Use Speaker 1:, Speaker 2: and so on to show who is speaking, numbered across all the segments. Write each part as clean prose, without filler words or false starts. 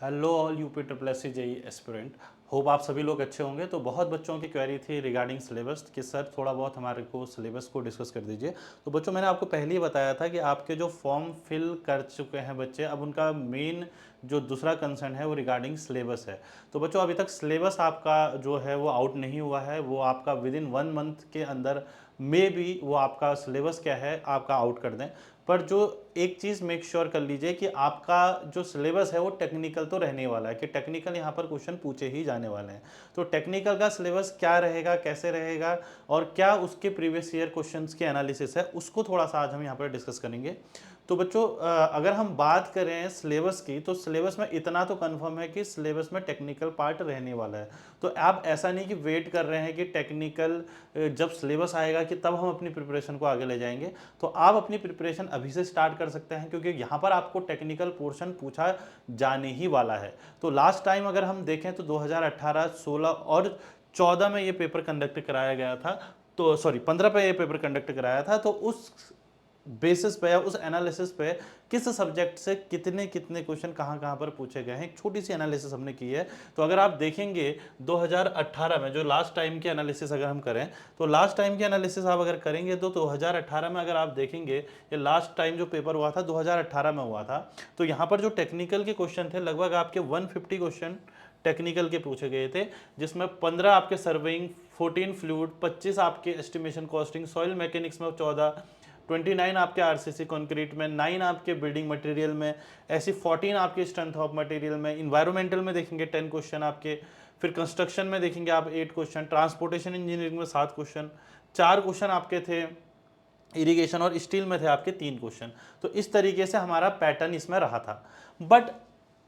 Speaker 1: Hello all UP triple S C JE aspirant. Hope आप सभी लोग अच्छे होंगे। तो बहुत बच्चों की क्वेरी थी रिगार्डिंग सिलेबस कि सर थोड़ा बहुत हमारे को सिलेबस को डिस्कस कर दीजिए। तो बच्चों मैंने आपको पहले ही बताया था कि आपके जो फॉर्म फिल कर चुके हैं बच्चे, अब उनका मेन जो दूसरा कंसर्न है वो रिगार्डिंग सिलेबस है। तो बच्चों अभी तक सिलेबस आपका जो है वो आउट नहीं हुआ है, वो आपका विद इन 1 मंथ के अंदर में भी वो आपका सिलेबस क्या है आपका आउट कर दें। पर जो एक चीज़ मेक श्योर कर लीजिए कि आपका जो सिलेबस है वो टेक्निकल तो रहने वाला है, कि टेक्निकल यहाँ पर क्वेश्चन पूछे ही जाने वाले हैं। तो टेक्निकल का सिलेबस क्या रहेगा, कैसे रहेगा और क्या उसके प्रीवियस ईयर क्वेश्चंस के एनालिसिस है, उसको थोड़ा सा आज हम यहाँ पर डिस्कस करेंगे। तो बच्चों अगर हम बात करें सिलेबस की, तो सिलेबस में इतना तो कंफर्म है कि सिलेबस में टेक्निकल पार्ट रहने वाला है। तो आप ऐसा नहीं कि वेट कर रहे हैं कि टेक्निकल जब सिलेबस आएगा कि तब हम अपनी प्रिपरेशन को आगे ले जाएंगे। तो आप अपनी प्रिपरेशन अभी से स्टार्ट कर सकते हैं, क्योंकि यहाँ पर आपको टेक्निकल पोर्शन पूछा जाने ही वाला है। तो लास्ट टाइम अगर हम देखें तो 2018, 16 और 14 में ये पेपर कंडक्ट कराया गया था। तो सॉरी 15 पे ये पेपर कंडक्ट कराया था। तो उस बेसिस पे या उस एनालिसिस पे किस सब्जेक्ट से कितने कितने क्वेश्चन कहाँ कहाँ पर पूछे गए हैं, एक छोटी सी एनालिसिस हमने की है। तो अगर आप देखेंगे 2018 में जो लास्ट टाइम की एनालिसिस अगर हम करें, तो लास्ट टाइम की एनालिसिस आप अगर करेंगे तो 2018 में अगर आप देखेंगे, ये लास्ट टाइम जो पेपर हुआ था 2018 में हुआ था। तो यहाँ पर जो टेक्निकल के क्वेश्चन थे लगभग आपके 150 क्वेश्चन टेक्निकल के पूछे गए थे, जिसमें 15 आपके सर्वेइंग, 14 फ्लूइड, 25 आपके एस्टिमेशन कॉस्टिंग, सॉइल मैकेनिक्स में 14, 29 आपके आरसीसी कंक्रीट में, 9 आपके बिल्डिंग मटेरियल में, ऐसी 14 आपके स्ट्रेंथ ऑफ मटेरियल में, इन्वायरमेंटल में देखेंगे 10 क्वेश्चन आपके, फिर कंस्ट्रक्शन में देखेंगे आप 8 क्वेश्चन, ट्रांसपोर्टेशन इंजीनियरिंग में 7 क्वेश्चन, 4 क्वेश्चन आपके थे इरिगेशन और स्टील में थे आपके 3 क्वेश्चन। तो इस तरीके से हमारा पैटर्न इसमें रहा था। बट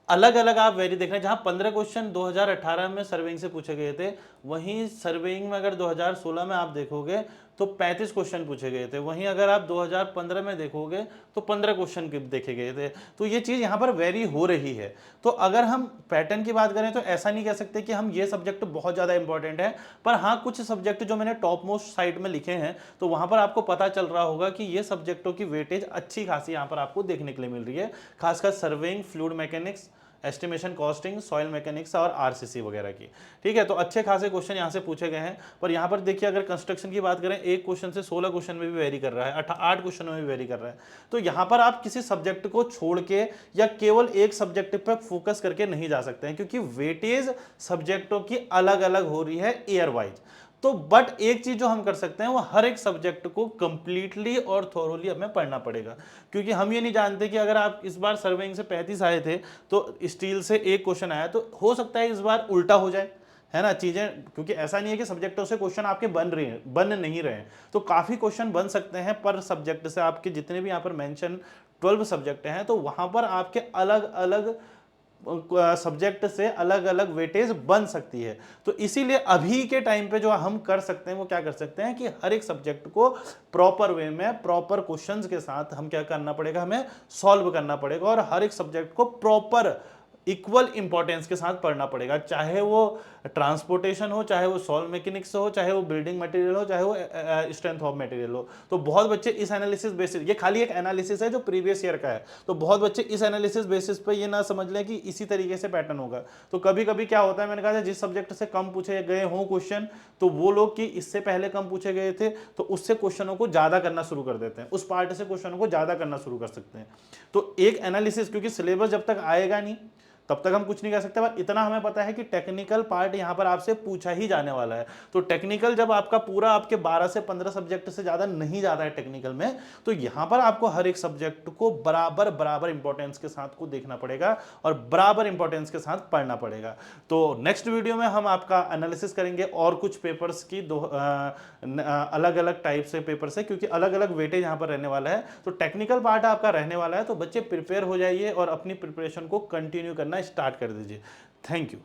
Speaker 1: अलग अलग आप वेरी देख रहे हैं, जहां 15 क्वेश्चन 2018 में सर्वेइंग से पूछे गए थे, वहीं सर्वेइंग में अगर 2016 में आप देखोगे तो 35 क्वेश्चन पूछे गए थे। वहीं अगर आप 2015 में देखोगे तो 15 क्वेश्चन देखे गए थे। तो ये चीज़ यहाँ पर वेरी हो रही है। तो अगर हम पैटर्न की बात करें तो ऐसा नहीं कह सकते कि हम ये सब्जेक्ट बहुत ज़्यादा इंपॉर्टेंट है, पर हाँ कुछ सब्जेक्ट जो मैंने टॉप मोस्ट साइड में लिखे हैं, तो वहाँ पर आपको पता चल रहा होगा कि ये सब्जेक्टों की वेटेज अच्छी खासी यहाँ पर आपको देखने के लिए मिल रही है, खासकर surveying, fluid mechanics, estimation costing, soil mechanics और आरसीसी वगैरह की। ठीक है, तो अच्छे खासे क्वेश्चन यहाँ से पूछे गए हैं। पर यहाँ पर देखिए अगर कंस्ट्रक्शन की बात करें, एक क्वेश्चन से 16 क्वेश्चन में भी वेरी कर रहा है, 8 क्वेश्चन में भी वेरी कर रहा है। तो यहाँ पर आप किसी सब्जेक्ट को छोड़ के या केवल एक सब्जेक्ट पर फोकस करके नहीं जा सकते हैं, क्योंकि वेटेज सब्जेक्टों की अलग अलग हो रही है ईयर वाइज। तो बट एक चीज जो हम कर सकते हैं वो हर एक सब्जेक्ट को कंप्लीटली और थोरोली हमें पढ़ना पड़ेगा, क्योंकि हम ये नहीं जानते कि अगर आप इस बार सर्वेइंग से 35 आए थे तो स्टील से एक क्वेश्चन आया, तो हो सकता है इस बार उल्टा हो जाए, है ना चीजें। क्योंकि ऐसा नहीं है कि सब्जेक्टों से क्वेश्चन आपके बन नहीं रहे हैं, तो काफी क्वेश्चन बन सकते हैं पर सब्जेक्ट से। आपके जितने भी यहाँ पर मेंशन 12 सब्जेक्ट हैं, तो वहां पर आपके अलग अलग सब्जेक्ट से अलग अलग वेटेज बन सकती है। तो इसीलिए अभी के टाइम पे जो हम कर सकते हैं वो क्या कर सकते हैं कि हर एक सब्जेक्ट को प्रॉपर वे में प्रॉपर क्वेश्चंस के साथ हम क्या करना पड़ेगा, हमें सॉल्व करना पड़ेगा, और हर एक सब्जेक्ट को प्रॉपर इक्वल इंपॉर्टेंस के साथ पढ़ना पड़ेगा, चाहे वो ट्रांसपोर्टेशन हो, चाहे वो सॉइल मैकेनिक्स हो, चाहे वो बिल्डिंग मटेरियल हो, चाहे वो स्ट्रेंथ ऑफ मटेरियल हो। तो बहुत बच्चे इस एनालिसिस बेसिस, ये खाली एक एनालिसिस है जो प्रीवियस ईयर का है, तो बहुत बच्चे इस एनालिसिस बेसिस पे ये ना समझ लें कि इसी तरीके से पैटर्न होगा। तो कभी कभी क्या होता है, मैंने कहा था जिस सब्जेक्ट से कम पूछे गए हों क्वेश्चन, तो वो लोग कि इससे पहले कम पूछे गए थे तो उससे क्वेश्चनों को ज्यादा करना शुरू कर देते हैं, उस पार्ट से क्वेश्चनों को ज्यादा करना शुरू कर सकते हैं। तो एक एनालिसिस, क्योंकि सिलेबस जब तक आएगा नहीं तब तक हम कुछ नहीं कर सकते, पर इतना हमें पता है कि टेक्निकल पार्ट यहां पर आपसे पूछा ही जाने वाला है। तो टेक्निकल जब आपका पूरा आपके 12 से 15 सब्जेक्ट से ज्यादा नहीं जाता है टेक्निकल में, तो यहां पर आपको हर एक सब्जेक्ट को बराबर बराबर इंपॉर्टेंस के साथ को देखना पड़ेगा और बराबर इंपॉर्टेंस के साथ पढ़ना पड़ेगा। तो नेक्स्ट वीडियो में हम आपका एनालिसिस करेंगे और कुछ पेपर्स की, दो अलग अलग टाइप से पेपर्स है, क्योंकि अलग अलग वेटेज यहां पर रहने वाला है। तो टेक्निकल पार्ट आपका रहने वाला है, तो बच्चे प्रिपेयर हो जाइए और अपनी प्रिपरेशन को कंटिन्यू करना स्टार्ट कर दीजिए। Thank you.